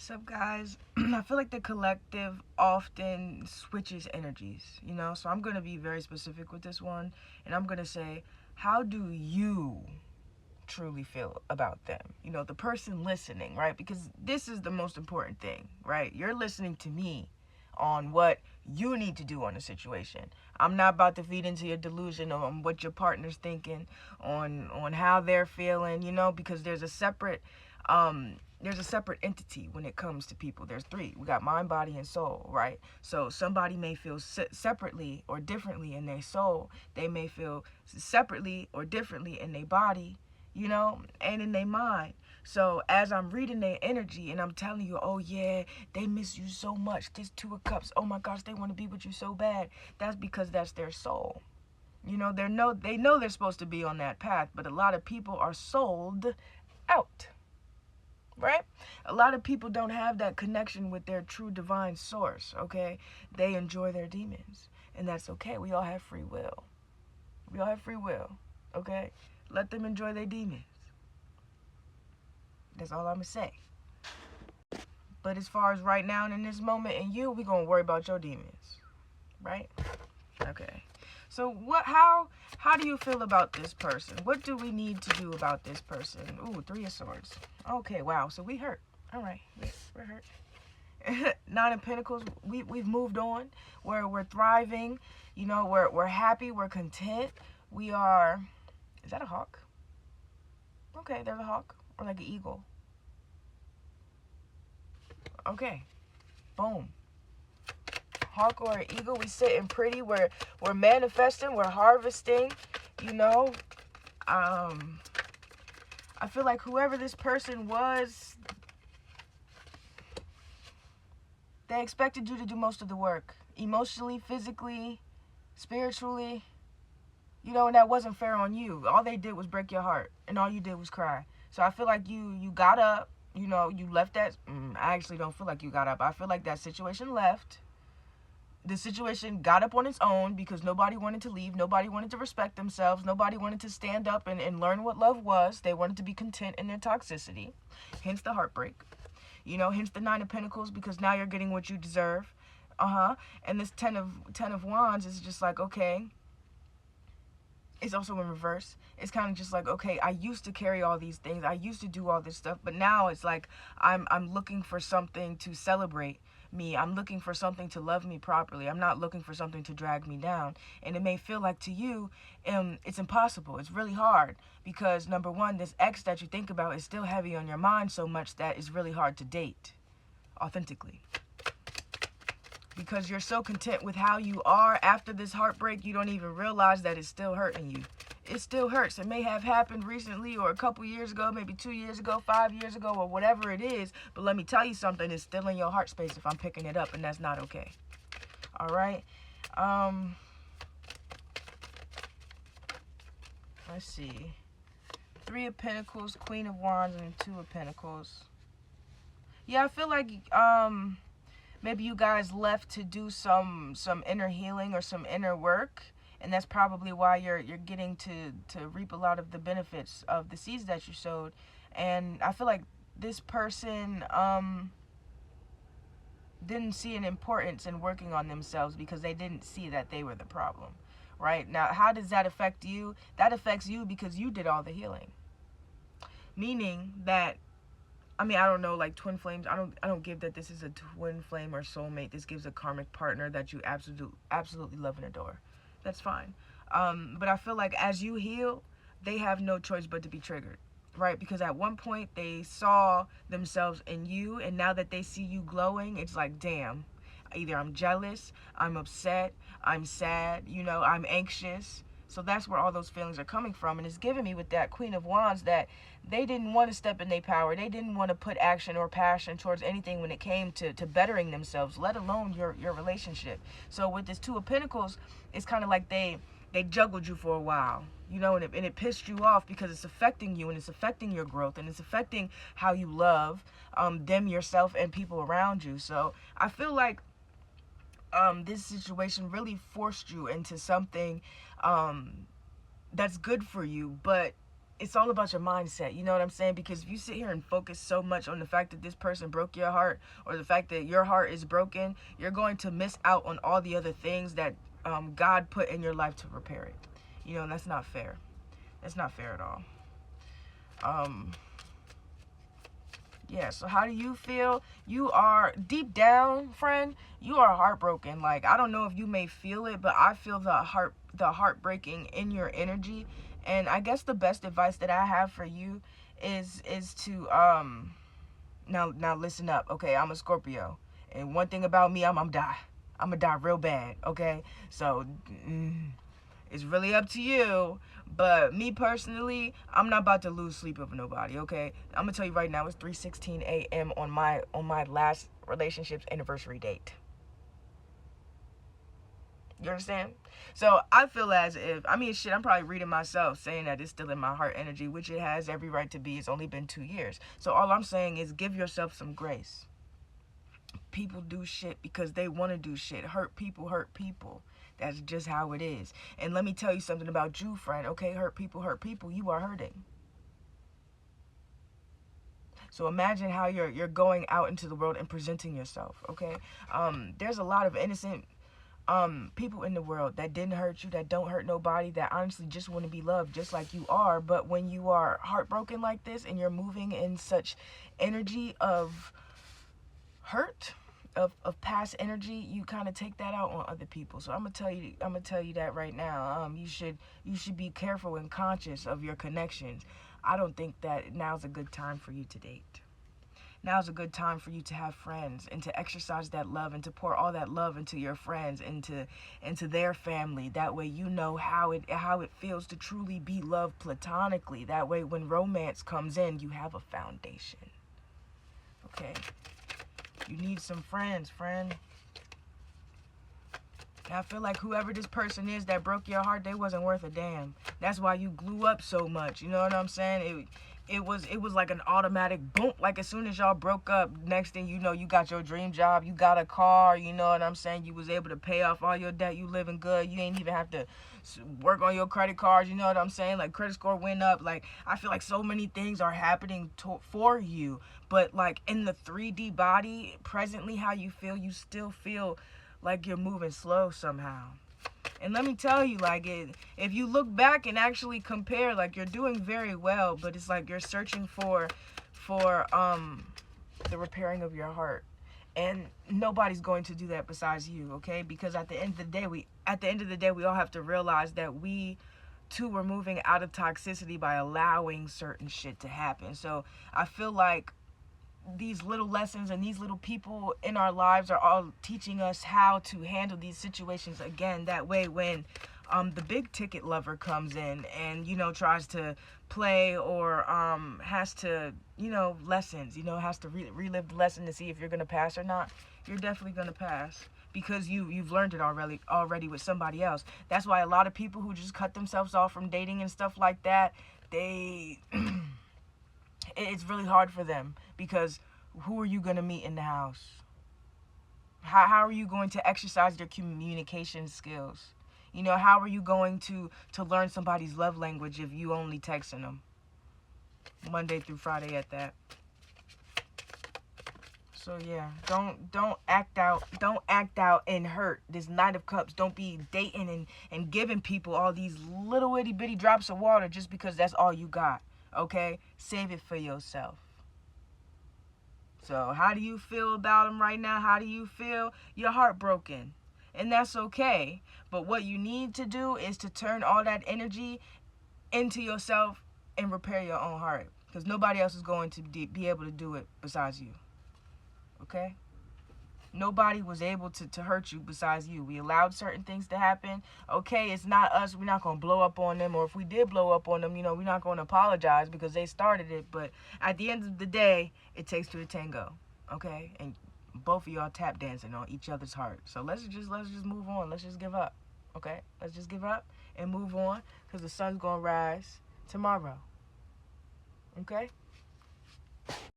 So, guys, I feel like the collective often switches energies, So, I'm going to be very specific with this one. And I'm going to say, how do you truly feel about them? The person listening, right? Because this is the most important thing, right? You're listening to me on what you need to do on a situation. I'm not about to feed into your delusion on what your partner's thinking, on how they're feeling, because there's a separate entity when it comes to people. There's three. We got mind, body, and soul, right? So somebody may feel separately or differently in their soul. They may feel separately or differently in their body, and in their mind. So as I'm reading their energy and I'm telling you, oh yeah, they miss you so much. This Two of Cups, oh my gosh, they want to be with you so bad. That's because that's their soul. They know they're supposed to be on that path, but a lot of people are sold out. Right? A lot of people don't have that connection with their true divine source, okay? They enjoy their demons, and that's okay. We all have free will. We all have free will, okay? Let them enjoy their demons. That's all I'm going to say. But as far as right now and in this moment and you, we're going to worry about your demons, right? Okay. So how do you feel about this person? What do we need to do about this person? Ooh, Three of Swords. Okay, wow. So we hurt. All right. We're hurt. Nine of Pentacles. We've moved on. We're thriving. We're happy, we're content. We are. Is that a hawk? Okay, there's a hawk. Or like an eagle. Okay. Boom. Hawk or an eagle, we sitting pretty, we're manifesting, we're harvesting, I feel like whoever this person was, they expected you to do most of the work, emotionally, physically, spiritually, and that wasn't fair on you. All they did was break your heart, and all you did was cry. So I feel like you got up, you left that. I actually don't feel like you got up. I feel like that situation left. The situation got up on its own because nobody wanted to leave. Nobody wanted to respect themselves. Nobody wanted to stand up and learn what love was. They wanted to be content in their toxicity. Hence the heartbreak. Hence the Nine of Pentacles, because now you're getting what you deserve. And this Ten of Wands is just like, okay. It's also in reverse. It's kind of just like, okay, I used to carry all these things. I used to do all this stuff. But now it's like I'm looking for something to celebrate me. I'm looking for something to love me properly. I'm not looking for something to drag me down. And it may feel like to you, it's impossible. It's really hard because, number one, this ex that you think about is still heavy on your mind so much that it's really hard to date authentically. Because you're so content with how you are after this heartbreak, you don't even realize that it's still hurting you. It still hurts. It may have happened recently or a couple years ago, maybe 2 years ago, 5 years ago, or whatever it is. But let me tell you something, it's still in your heart space if I'm picking it up, and that's not okay. All right? Let's see. Three of Pentacles, Queen of Wands, and Two of Pentacles. Yeah, I feel like maybe you guys left to do some inner healing or some inner work, and that's probably why you're getting to reap a lot of the benefits of the seeds that you sowed. And I feel like this person didn't see an importance in working on themselves because they didn't see that they were the problem. Right? Now, how does that affect you? That affects you because you did all the healing. Meaning that, I don't know, like twin flames. I don't give that this is a twin flame or soulmate. This gives a karmic partner that you absolutely love and adore. That's fine. But I feel like as you heal, they have no choice but to be triggered, right? Because at one point they saw themselves in you, and now that they see you glowing, it's like, damn. Either I'm jealous, I'm upset, I'm sad, I'm anxious. So that's where all those feelings are coming from. And it's giving me with that Queen of Wands that they didn't want to step in their power. They didn't want to put action or passion towards anything when it came to bettering themselves, let alone your relationship. So with this Two of Pentacles, it's kind of like they juggled you for a while, and it pissed you off because it's affecting you and it's affecting your growth and it's affecting how you love them, yourself, and people around you. So I feel like this situation really forced you into something that's good for you, but it's all about your mindset. You know what I'm saying? Because if you sit here and focus so much on the fact that this person broke your heart, or the fact that your heart is broken, you're going to miss out on all the other things that God put in your life to repair it. You know, and that's not fair. That's not fair at all. Yeah, so how do you feel? You are deep down, friend, you are heartbroken. Like, I don't know if you may feel it, but I feel the heartbreaking in your energy. And I guess the best advice that I have for you is to now listen up, okay? I'm a Scorpio. And one thing about me, I'm die. I'm gonna die real bad, okay? So it's really up to you. But me personally, I'm not about to lose sleep over nobody, okay? I'm gonna tell you right now, it's 3:16 a.m. on my last relationship's anniversary date. You understand? So I feel as if, I mean, shit, I'm probably reading myself saying that it's still in my heart energy, which it has every right to be. It's only been 2 years. So all I'm saying is give yourself some grace. People do shit because they want to do shit. Hurt people hurt people. That's just how it is. And let me tell you something about you, friend. Okay, hurt people hurt people. You are hurting. So imagine how you're going out into the world and presenting yourself. Okay, there's a lot of innocent people in the world that didn't hurt you, that don't hurt nobody, that honestly just want to be loved just like you are. But when you are heartbroken like this and you're moving in such energy of hurt, of past energy, you kind of take that out on other people. So I'm gonna tell you that right now. You should be careful and conscious of your connections. I don't think that now's a good time for you to date. Now's a good time for you to have friends and to exercise that love and to pour all that love into your friends, into their family. That way you know how it feels to truly be loved platonically. That way when romance comes in, you have a foundation. Okay? You need some friends, friend. And I feel like whoever this person is that broke your heart, they wasn't worth a damn. That's why you glue up so much. You know what I'm saying? It was like an automatic boom. Like as soon as y'all broke up, next thing you know, you got your dream job, you got a car, you know what I'm saying? You was able to pay off all your debt, you living good. You ain't even have to work on your credit cards, you know what I'm saying? Like credit score went up. Like I feel like so many things are happening for you, but like in the 3D body, presently how you feel, you still feel like you're moving slow somehow. And let me tell you, like, if you look back and actually compare, like, you're doing very well, but it's like you're searching for the repairing of your heart. And nobody's going to do that besides you, okay? Because at the end of the day, we all have to realize that we too were moving out of toxicity by allowing certain shit to happen. So I feel like these little lessons and these little people in our lives are all teaching us how to handle these situations again. That way when the big ticket lover comes in and, you know, tries to play or has to, you know, lessons, you know, has to relive the lesson to see if you're going to pass or not, you're definitely going to pass because you've learned it already with somebody else. That's why a lot of people who just cut themselves off from dating and stuff like that, they it's really hard for them because who are you going to meet in the house? How are you going to exercise your communication skills? You know, how are you going to learn somebody's love language if you only texting them Monday through Friday at that? So yeah, don't act out and hurt. This Knight of Cups, don't be dating and giving people all these little itty bitty drops of water just because that's all you got. Okay? Save it for yourself. So how do you feel about them right now? How do you feel? You're heartbroken. And that's okay. But what you need to do is to turn all that energy into yourself and repair your own heart. Because nobody else is going to be able to do it besides you. Okay? Nobody was able to hurt you besides you. We allowed certain things to happen. Okay, it's not us. We're not going to blow up on them. Or if we did blow up on them, you know, we're not going to apologize because they started it. But at the end of the day, it takes two to tango. Okay? And both of y'all tap dancing on each other's heart. So let's just move on. Let's just give up. Okay? Let's just give up and move on because the sun's going to rise tomorrow. Okay?